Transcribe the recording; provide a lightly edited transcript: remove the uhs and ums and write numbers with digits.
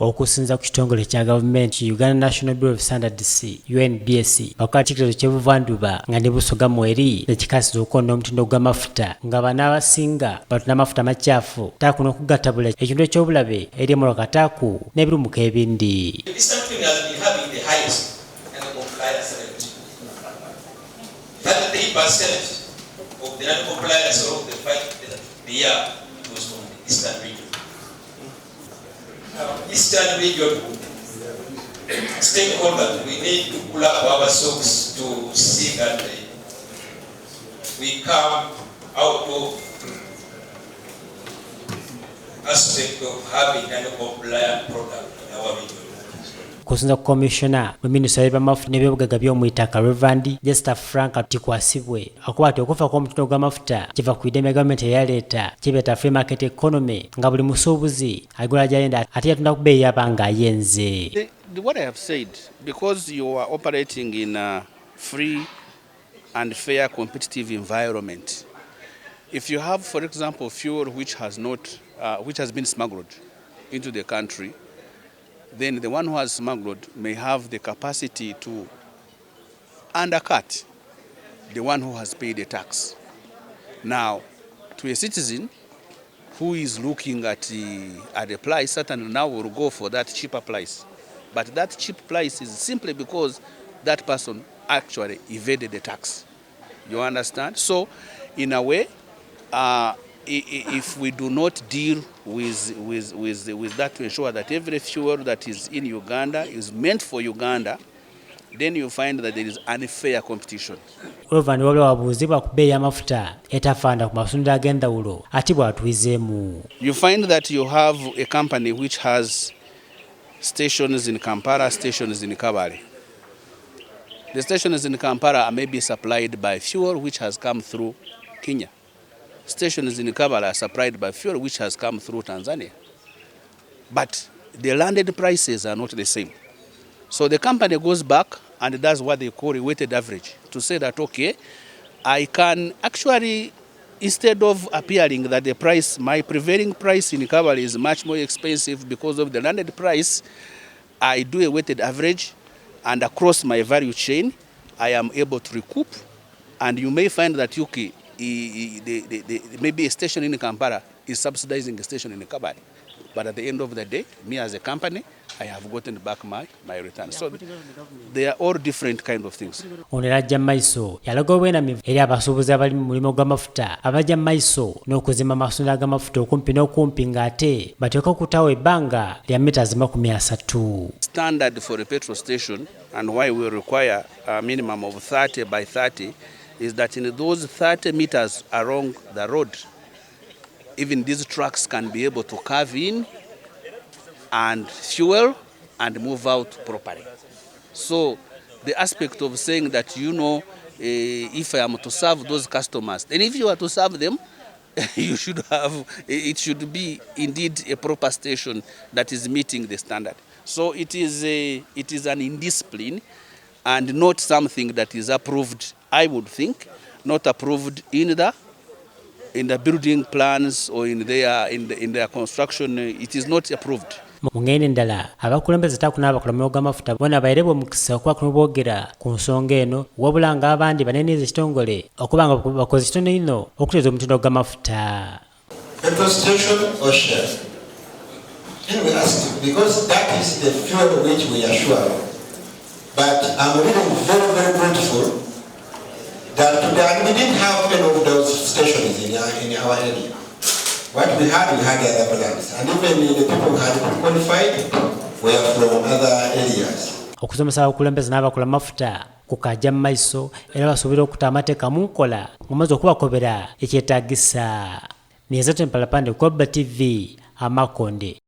okusinza ku kitongole kya gavumenti Uganda National Bureau of Standards UNBS wakati kitezo ky'Ebuvanjuba nga ne Busoga mweri nekikasiza okukonda omutindo gw'amafuta nga bana abasinga batuna amafuta makyafu takuno okugatabula ekintu eky'obulabe eri mu Kataaku n'ebirumuka ebindi. Of the non-compliance of the fight the year was from the Eastern region. Eastern region stakeholders, we need to pull up our socks to see that we come out of aspect of having a non-compliant product in our region. Kusinza ku Commissioner mu Minisitule y'amafuta n'ebyobugaga by'omwitaka Reverend Jester Frank tikwasibwe akwati okufa kw'omutindo gw'amafuta kiva ku ideme gavumenti eyaleeta kibeeta free market economy nga buli musuubuzi agula gy'ayenda ate yatunda ku bbeeyi yabanga ayenze. What I have said, because you are operating in a free and fair competitive environment, if you have, for example, fuel which has been smuggled into the country, then the one who has smuggled may have the capacity to undercut the one who has paid the tax. Now, to a citizen who is looking at the price, certainly now will go for that cheaper price. But that cheap price is simply because that person actually evaded the tax. You understand? So, in a way, if we do not deal with that to ensure that every fuel that is in Uganda is meant for Uganda, then you find that there is unfair competition. Oluvannyuma wabula wabuuzibwa ku bbeeyi y'amafuta etafaana ku masundiro ag'endawulo ati bw'atuwizeemu. You find that you have a company which has stations in Kampala, stations in Kabale. The stations in Kampala may be supplied by fuel which has come through Kenya. Stations in Kabale are supplied by fuel which has come through Tanzania. But the landed prices are not the same. So the company goes back and does what they call a weighted average to say that, okay, I can actually, instead of appearing that the price, my prevailing price in Kabale is much more expensive because of the landed price, I do a weighted average, and across my value chain, I am able to recoup. And you may find that, okay, maybe a station in Kampala is subsidizing a station in Kabale. But at the end of the day, me as a company, I have gotten back my return. So they are all different kind of things. Onera maiso yalaga obwenamivu eri abasuubuzi abali mu mulimu gw'amafuta abajja maiso n'okuzimba amasundiro ag'amafuta okumpi n'okumpi ng'ate bateeka okutawo ebbanga lya mita 300. Standard for a petrol station, and why we require a minimum of 30 by 30, is that in those 30 meters along the road, even these trucks can be able to carve in and fuel and move out properly. So the aspect of saying that, you know, if I am to serve those customers, and if you are to serve them, you should have, it should be indeed a proper station that is meeting the standard. So it is an indiscipline and not something that is approved, I would think, not approved in the building plans or in their construction. It is not approved. Mu ngeri endala abakulembeze taku n'abakulembeze gw'amafuta bona bayirebwa omukisa okuba kuno boogera ku nsonga eno wabula nga abandi banenyiza ekitongole okuba nga bakoze ekitone ino okuteeza omutindo gw'amafuta. Petrol station or shell? Can we ask, because that is the fuel which we are sure of. But I'm really very, very grateful that we didn't have any of those stations in our area. What we had the other plans, and even the people who had qualified were from other areas. Okusomesa abakulembeze n'abakola amafuta kukajja mu maiso era basuubira okutta amateeka mu nkola mumaze okubakobera ekyetaagisa. Niyezeto Mpalapande, Global TV, Amakonde.